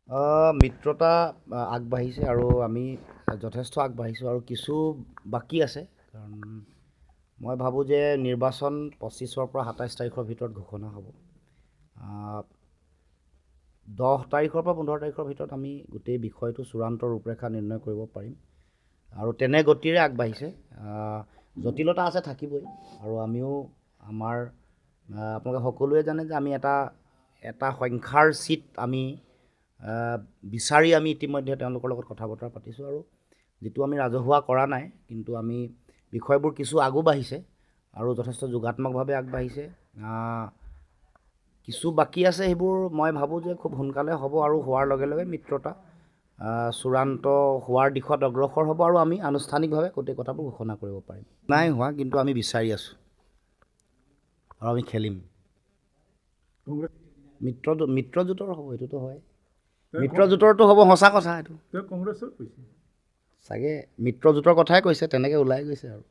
মিত্ৰতা আগবাঢ়িছে আৰু আমি যথেষ্ট আগবাঢ়িছোঁ আৰু কিছু বাকী আছে। কাৰণ মই ভাবোঁ যে নিৰ্বাচন 25-ৰ পৰা 27 তাৰিখৰ ভিতৰত ঘোষণা হ'ব। 10 তাৰিখৰ পৰা 15 তাৰিখৰ ভিতৰত আমি গোটেই বিষয়টো চূড়ান্ত ৰূপৰেখা নিৰ্ণয় কৰিব পাৰিম আৰু তেনে গতিৰে আগবাঢ়িছে। জটিলতা আছে, থাকিবই, আৰু আমিও আমাৰ আপোনালোকে সকলোৱে জানে যে আমি এটা সংখ্যাৰ চিট আমি বিচাৰি আমি ইতিমধ্যে তেওঁলোকৰ লগত কথা বতৰা পাতিছোঁ আৰু যিটো আমি ৰাজহুৱা কৰা নাই, কিন্তু আমি বিষয়বোৰ কিছু আগো বাঢ়িছে আৰু যথেষ্ট যোগাত্মকভাৱে আগবাঢ়িছে। কিছু বাকী আছে, সেইবোৰ মই ভাবোঁ যে খুব সোনকালে হ'ব আৰু হোৱাৰ লগে লগে মিত্ৰতা চূড়ান্ত হোৱাৰ দিশত অগ্ৰসৰ হ'ব আৰু আমি আনুষ্ঠানিকভাৱে গোটেই কথাবোৰ ঘোষণা কৰিব পাৰিম। নাই হোৱা, কিন্তু আমি বিচাৰি আছোঁ আৰু আমি খেলিম। মিত্ৰজোঁটৰ হ'ব, এইটোতো হয়। মিত্ৰজোঁটৰটো হ'ব, সঁচা কথা এইটো। কংগ্ৰেছত কৈছে চাগে মিত্ৰজোঁটৰ কথাই কৈছে, তেনেকৈ ওলাই গৈছে আৰু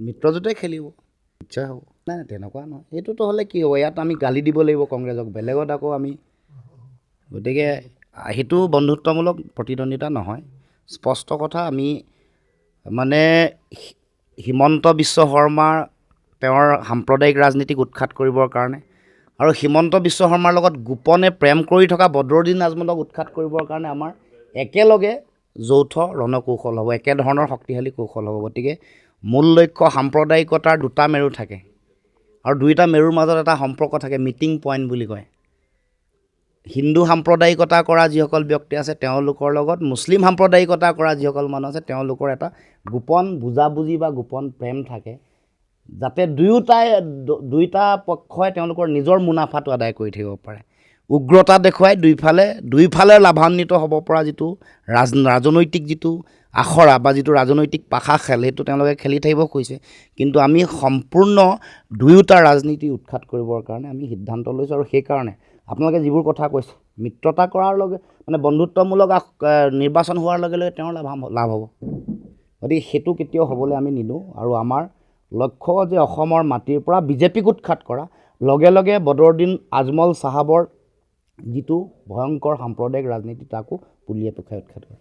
মিত্ৰজোঁটেই খেলিব, নিশ্চয় হ'ব। নাই তেনেকুৱা নহয়, এইটোতো হ'লে কি হ'ব, ইয়াত আমি গালি দিব লাগিব কংগ্ৰেছক, বেলেগত আকৌ আমি, গতিকে সেইটো বন্ধুত্বমূলক প্ৰতিদ্বন্দ্বিতা নহয়। স্পষ্ট কথা, আমি মানে হিমন্ত বিশ্ব শৰ্মা তেওঁৰ সাম্প্ৰদায়িক ৰাজনীতিক উৎখাত কৰিবৰ কাৰণে আৰু হিমন্ত বিশ্ব শৰ্মাৰ লগত গোপনে প্ৰেম কৰি থকা বদৰুদ্দিন আজমলক উৎখাত কৰিবৰ কাৰণে আমাৰ একেলগে যৌথ ৰণকৌশল হ'ব, একেধৰণৰ শক্তিশালী কৌশল হ'ব। গতিকে মূল লক্ষ্য, সাম্প্ৰদায়িকতাৰ দুটা মেৰু থাকে আৰু দুয়োটা মেৰুৰ মাজত এটা সম্পৰ্ক থাকে, মিটিং পইণ্ট বুলি কয়। হিন্দু সাম্প্ৰদায়িকতা কৰা যিসকল ব্যক্তি আছে তেওঁলোকৰ লগত মুছলিম সাম্প্ৰদায়িকতা কৰা যিসকল মানুহ আছে তেওঁলোকৰ এটা গোপন বুজাবুজি বা গোপন প্ৰেম থাকে, যাতে দুয়োটা পক্ষই তেওঁলোকৰ নিজৰ মুনাফাটো আদায় কৰি থাকিব পাৰে। উগ্ৰতা দেখুৱাই দুইফালে লাভান্বিত হ'ব পৰা যিটো ৰাজনৈতিক যিটো আখৰা বা যিটো ৰাজনৈতিক পাশা খেল, সেইটো তেওঁলোকে খেলি থাকিব কৈছে। কিন্তু আমি সম্পূৰ্ণ দুয়োটা ৰাজনীতি উৎখাত কৰিবৰ কাৰণে আমি সিদ্ধান্ত লৈছোঁ আৰু সেইকাৰণে আপোনালোকে যিবোৰ কথা কৈছে, মিত্ৰতা কৰাৰ লগে মানে বন্ধুত্বমূলক নিৰ্বাচন হোৱাৰ লগে লগে তেওঁৰ লাভ হ'ব, গতিকে সেইটো কেতিয়াও হ'বলৈ আমি নিদিওঁ। আৰু আমাৰ লক্ষ্য যে অসমৰ মাটিৰ পৰা বিজেপিক উৎখাত কৰা, লগে লগে বদৰুদ্দিন আজমল চাহাবৰ যিটো ভয়ংকৰ সাম্প্ৰদায়িক ৰাজনীতি তাকো পুলিয়ে পোখাই উৎখাত কৰা।